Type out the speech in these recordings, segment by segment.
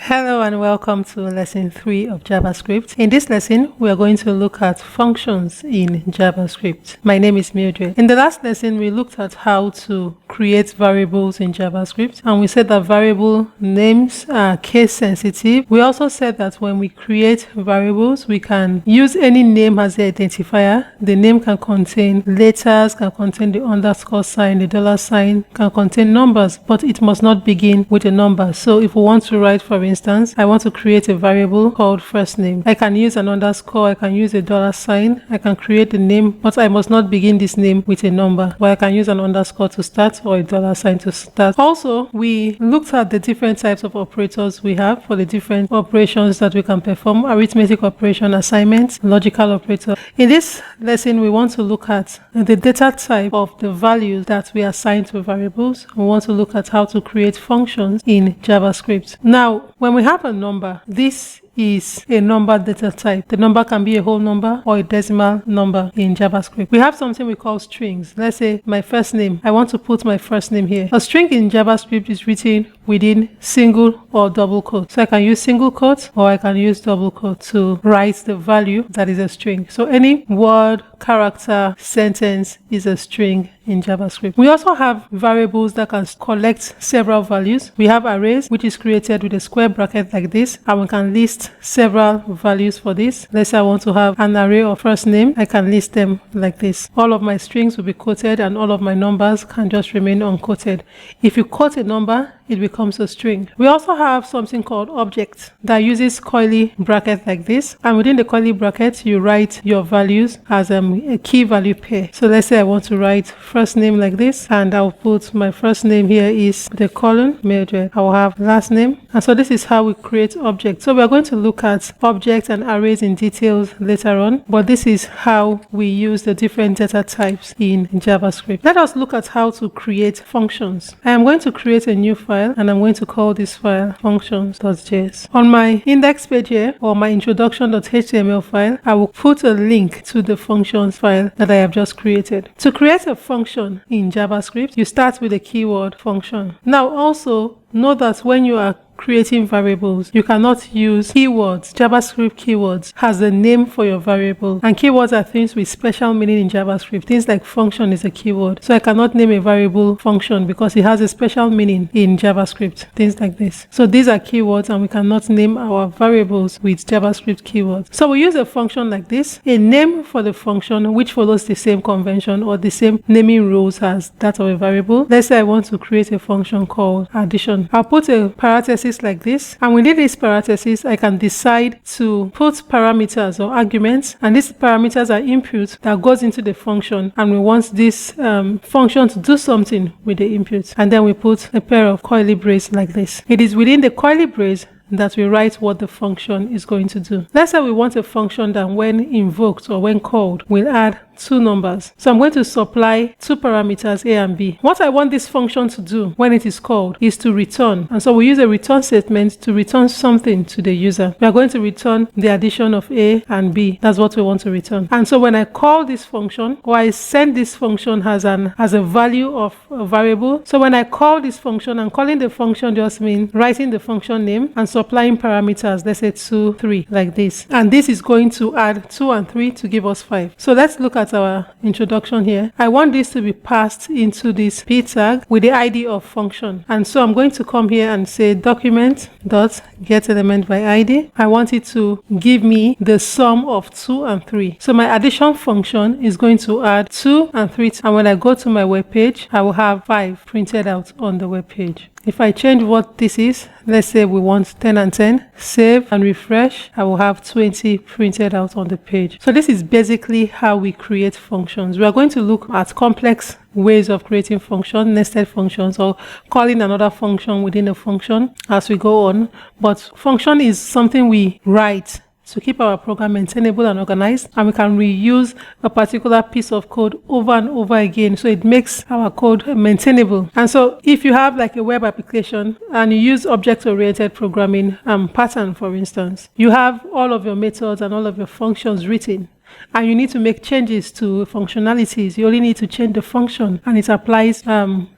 Hello and welcome to lesson 3 of JavaScript. In this lesson, we are going to look at functions in JavaScript. My name is Mildred. In the last lesson, we looked at how to create variables in JavaScript, and we said that variable names are case sensitive. We also said that when we create variables, we can use any name as the identifier. The name can contain letters, can contain the underscore sign, the dollar sign, can contain numbers, but it must not begin with a number. So if we want to write, for instance, I want to create a variable called first name. I can use an underscore, I can use a dollar sign, I can create a name, but I must not begin this name with a number. But I can use an underscore to start or a dollar sign to start. Also, we looked at the different types of operators we have for the different operations that we can perform: arithmetic operation, assignment, logical operator. In this lesson, we want to look at the data type of the values that we assign to variables. We want to look at how to create functions in JavaScript. Now, when we have a number, this is a number data type. The number can be a whole number or a decimal number in JavaScript. We have something we call strings. Let's say my first name. I want to put my first name here. A string in JavaScript is written within single or double quotes. So I can use single quotes or I can use double quotes to write the value that is a string. So any word, character, sentence is a string in JavaScript. We also have variables that can collect several values. We have arrays, which is created with a square bracket like this, and we can list several values for this. Let's say I want to have an array of first name. I can list them like this. All of my strings will be quoted and all of my numbers can just remain unquoted. If you quote a number, it becomes a string. We also have something called object that uses curly bracket like this, and within the curly bracket you write your values as a key value pair. So let's say I want to write first name like this, and I'll put my first name here is the colon Mildred. I will have last name, and so this is how we create objects. So we are going to look at objects and arrays in details later on, but this is how we use the different data types in JavaScript. Let us look at how to create functions. I am going to create a new file, and I'm going to call this file functions.js. On my index page here, or my introduction.html file, I will put a link to the functions file that I have just created. To create a function in JavaScript, you start with the keyword function. Now also, know that when you are creating variables, you cannot use keywords. JavaScript keywords has a name for your variable, and keywords are things with special meaning in JavaScript. Things like function is a keyword, so I cannot name a variable function because it has a special meaning in JavaScript. Things like this. So these are keywords, and we cannot name our variables with JavaScript keywords. So we use a function like this, a name for the function which follows the same convention or the same naming rules as that of a variable. Let's say I want to create a function called addition. I'll put a parenthesis like this, and within this parenthesis I can decide to put parameters or arguments, and these parameters are inputs that goes into the function, and we want this function to do something with the input, and then we put a pair of curly braces like this. It is within the curly brace that we write what the function is going to do. Let's say we want a function that when invoked or when called will add two numbers. So I'm going to supply two parameters, a and b. What I want this function to do when it is called is to return, and so we use a return statement to return something to the user. We are going to return the addition of a and b. That's what we want to return. And so when I call this function, or I send this function as a value of a variable, so when I call this function, and calling the function just means writing the function name and supplying parameters, let's say 2, 3, like this. And this is going to add 2 and 3 to give us 5. So let's look at our introduction here. I want this to be passed into this p tag with the ID of function. And so I'm going to come here and say document.getElement by ID. I want it to give me the sum of 2 and 3. So my addition function is going to add 2 and 3. And when I go to my web page, I will have 5 printed out on the web page. If I change what this is, let's say we want 10 and 10, save and refresh, I will have 20 printed out on the page. So this is basically how we create functions. We are going to look at complex ways of creating functions, nested functions, or calling another function within a function as we go on. But function is something we write to keep our program maintainable and organized, and we can reuse a particular piece of code over and over again, so it makes our code maintainable. And so if you have like a web application and you use object-oriented programming pattern, for instance, you have all of your methods and all of your functions written, and you need to make changes to functionalities. You only need to change the function and it applies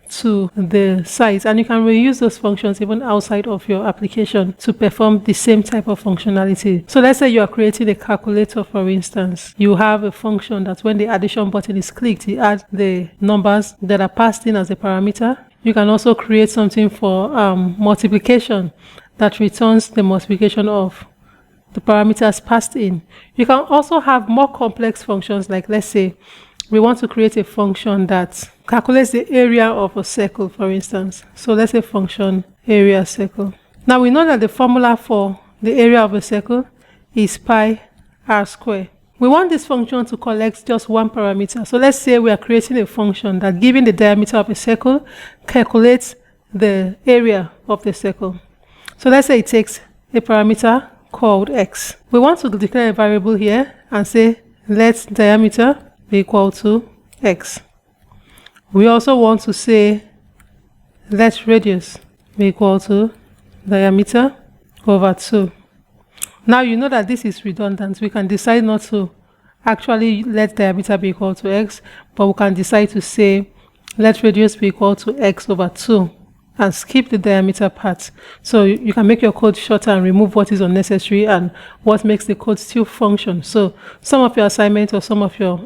to the site, and you can reuse those functions even outside of your application to perform the same type of functionality. So let's say you are creating a calculator, for instance. You have a function that when the addition button is clicked, it adds the numbers that are passed in as a parameter. You can also create something for multiplication that returns the multiplication of the parameters passed in. You can also have more complex functions, like let's say we want to create a function that calculates the area of a circle, for instance. So let's say function area circle. Now we know that the formula for the area of a circle is pi r squared. We want this function to collect just one parameter. So let's say we are creating a function that, given the diameter of a circle, calculates the area of the circle. So let's say it takes a parameter called x. We want to declare a variable here and say let diameter be equal to x. We also want to say let radius be equal to diameter over 2. Now you know that this is redundant. We can decide not to actually let diameter be equal to x, but we can decide to say let radius be equal to x over 2 and skip the diameter part. So you can make your code shorter and remove what is unnecessary and what makes the code still function. So some of your assignments or some of your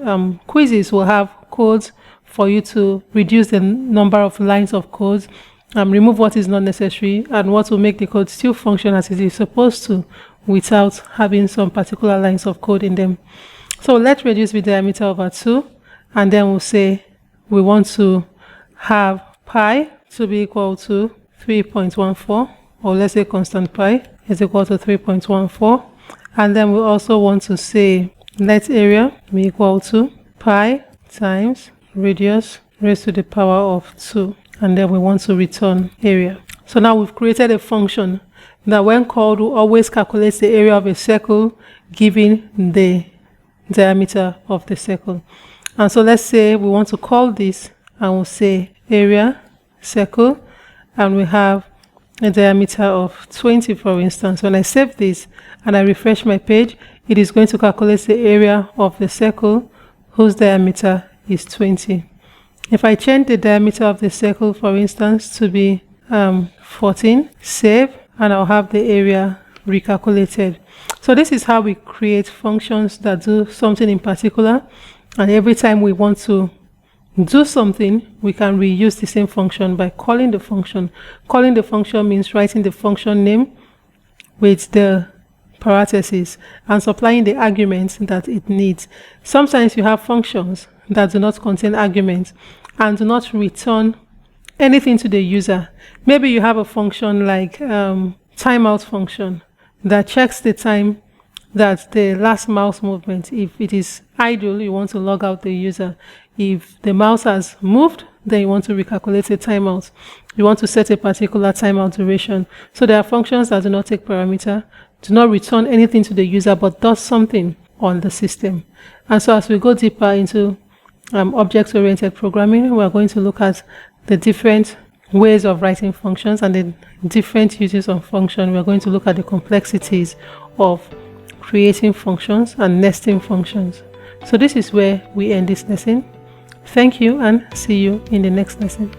quizzes will have codes for you to reduce the number of lines of code, remove what is not necessary, and what will make the code still function as it is supposed to without having some particular lines of code in them. So let's reduce the diameter over 2, and then we'll say we want to have pi to be equal to 3.14, or let's say constant pi is equal to 3.14. And then we also want to say let area be equal to pi times radius raised to the power of 2. And then we want to return area. So now we've created a function that, when called, will always calculate the area of a circle given the diameter of the circle. And so let's say we want to call this, and we'll say area circle, and we have a diameter of 20, for instance. When I save this and I refresh my page, it is going to calculate the area of the circle whose diameter is 20. If I change the diameter of the circle, for instance, to be 14, save, and I'll have the area recalculated. So this is how we create functions that do something in particular, and every time we want to do something, we can reuse the same function by calling the function. Calling the function means writing the function name with the parentheses and supplying the arguments that it needs. Sometimes you have functions that do not contain arguments and do not return anything to the user. Maybe you have a function like timeout function that checks the time that the last mouse movement. If it is idle, you want to log out the user. If the mouse has moved, then you want to recalculate the timeout. You want to set a particular timeout duration. So there are functions that do not take parameter, do not return anything to the user, but does something on the system. And so as we go deeper into object-oriented programming, we are going to look at the different ways of writing functions and the different uses of function. We are going to look at the complexities of creating functions and nesting functions. So this is where we end this lesson. Thank you, and see you in the next lesson.